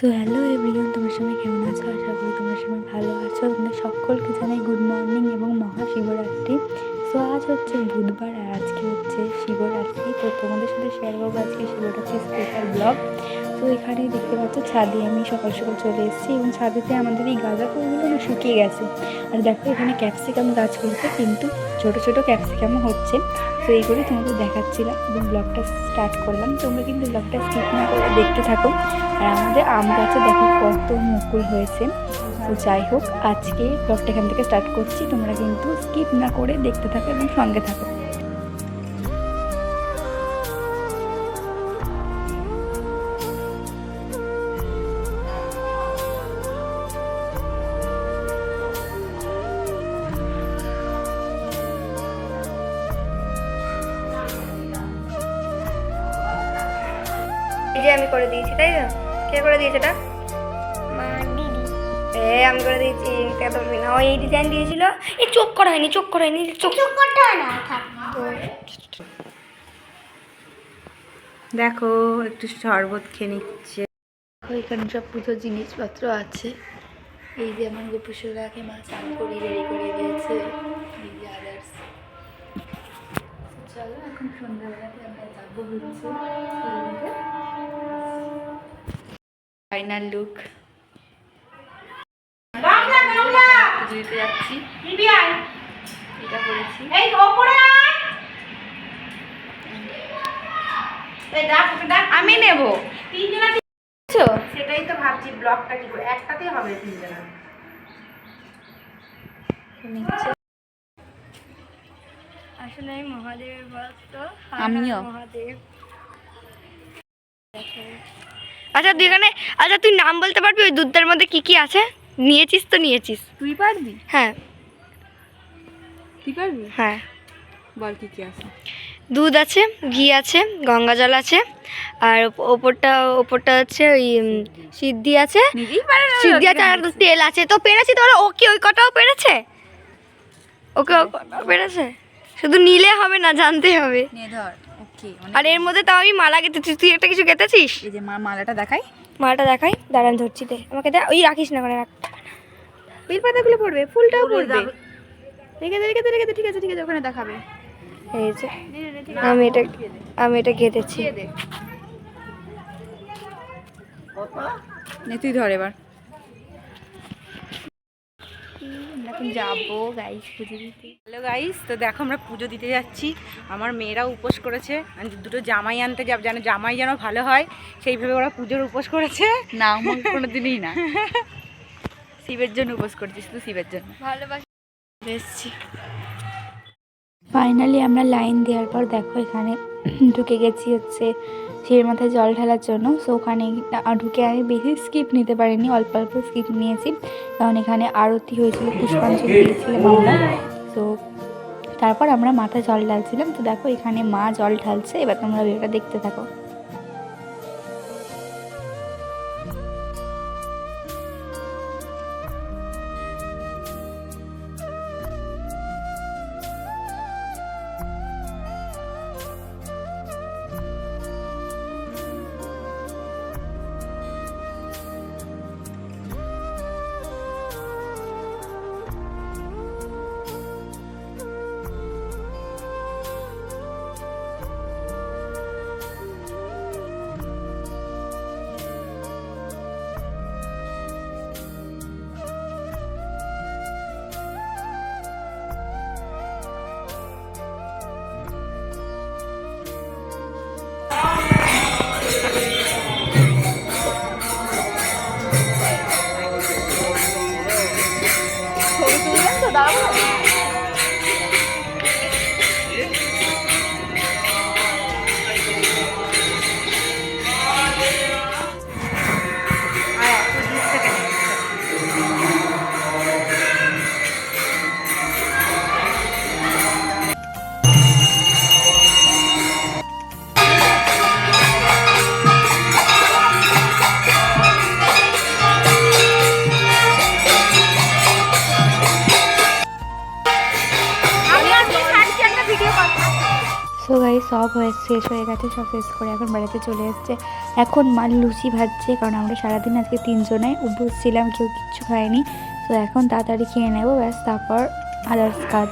So hello everyone, তোমার সবাই কেমন আছো? আশা করি তোমার সবাই ভালো আছো। তোমাদের সকলকে জানাই গুড মর্নিং এবং মহাশিবরাত্রি। সো আজ হচ্ছে বুধবার আর আজকে হচ্ছে শিবরাত্রি। তো তোমাদের সাথে শেয়ার করবো আজকে শিবরাত্রি স্পেশাল ব্লগ। তো এখানেই দেখতে পাচ্ছ ছাদে আমি সকাল সকাল চলে এসেছি এবং ছাদেতে আমাদের এই গাঁদা ফুলগুলো না শুকিয়ে গেছে। আর দেখো এখানে ক্যাপসিকাম গাছ করেছে, কিন্তু ছোটো ছোটো ক্যাপসিকামও হচ্ছে। তো এইগুলোই তোমাদের দেখাচ্ছিলাম এবং ব্লগটা স্টার্ট করলাম। তোমরা কিন্তু ব্লগটা স্কিপ না করে দেখতে থাকো। আর আমাদের আম গাছে দেখো কত মুকুল হয়েছে। তো যাই হোক, আজকে ব্লগটা এখান থেকে স্টার্ট করছি। তোমরা কিন্তু স্কিপ না করে দেখতে থাকো এবং সঙ্গে থাকো। এই যে আমি করে দিয়েছি, তাই না? কে করে দিয়েছে এটা? আমি করে দিয়েছি। কত না ওই ডিজাইন দিয়েছিল। এই চোখ করা হয়নি, চোখ করা হয়নি, চোখ করতে হয় না। দেখো একটু শরবত খেয়ে নিচ্ছে। এখানে সব পুজোর জিনিসপত্র আছে। এই যে আমার গোপুসোরাকে মা চান করিয়ে রেডি করে দিয়েছে। এই যে আদার্স। চলো এখন সন্ধ্যাবেলাতে আমরা যাবো হচ্ছে ফাইনাল লুক। পুজো দিতে যাচ্ছি, এটা করেছি। আমি নেব সেটাই তো ভাবছি, ব্লগটা কি করে একটাতেই হবে তিনজনা। আসলে আমি মহাদেবের ভক্ত। আমিও। মহাদেব। আচ্ছা তুই এখানে, আচ্ছা তুই নাম বলতে পারবি ওই দুধটার মধ্যে কি কি আছে? নিয়েছিস তো নিয়েছিস? তুই পারবি? হ্যাঁ তুই পারবি? হ্যাঁ। বল কি কি আছে। দুধ আছে, ঘি আছে, গঙ্গা জল আছে, আর ওপরটা হচ্ছে ওই সিদ্ধি আছে। নিজেই পারে না? সিদ্ধি আছে আর তেল আছে। তো পেরেছি তোরা। ও কি ওই কটাও পেরেছে? ওকে ও কটাও পেরেছে। শুধু নিলে হবে না, জানতে হবে। নে ধর। ওকে। আর এর মধ্যে তাও আমি মালা গেঁথেছি। তুই একটা কিছু গেঁথেছিস? এই যে মালাটা দেখাই। মালাটা দেখাই, দাঁড়ান ধরছি। দে আমাকে, দে। ওই রাখিস না, করে রাখ। বেল পাতাগুলো পড়বে, ফুলটাও পড়বে। রেখে দে রেখে দে রেখে দে। ঠিক আছে ঠিক আছে, ওখানে দেখাবে। এই যে আমি এটা গেঁথেছি। নে তুই ধর এবার। এখন যাবো গাইস পুজো দিতে। হ্যালো গাইস, তো দেখো আমরা পুজো দিতে যাচ্ছি। আমার মেয়েরাও উপোস করেছে। দুটো জামাই আনতে যাব, যেন জামাই যেন ভালো হয় সেইভাবে ওরা পুজোর উপোস করেছে। না আমার কোনো দিনই না। শিবের জন্য উপোস করছি, শুধু শিবের জন্য। ভালোবাসি এসেছি। ফাইনালি আমরা লাইন দেওয়ার পর দেখো এখানে ঢুকে গেছি হচ্ছে শিবের মাথায় জল ঢালার জন্য। সো ওখানে ঢুকে আমি বেশি স্কিপ নিতে পারিনি, অল্প অল্প স্কিপ নিয়েছি, কারণ এখানে আরতি হয়েছিল, পুষ্পাঞ্জলি দিয়েছিলাম আমরা। তো তারপর আমরা মাথায় জল ঢালছিলাম। তো দেখো এখানে মা জল ঢালছে, এবার তোমরা ভিডিওটা দেখতে থাকো। সব শেষ হয়ে গেছে, সব শেষ করে এখন বাড়িতে চলে এসছে। এখন মা লুচি ভাজছে, কারণ আমরা সারাদিন আজকে 3 জনাই উপোস ছিলাম, কেউ কিচ্ছু খায়নি। তো এখন তাড়াতাড়ি খেয়ে নেবো, ব্যাস তারপর আদার্স কাজ।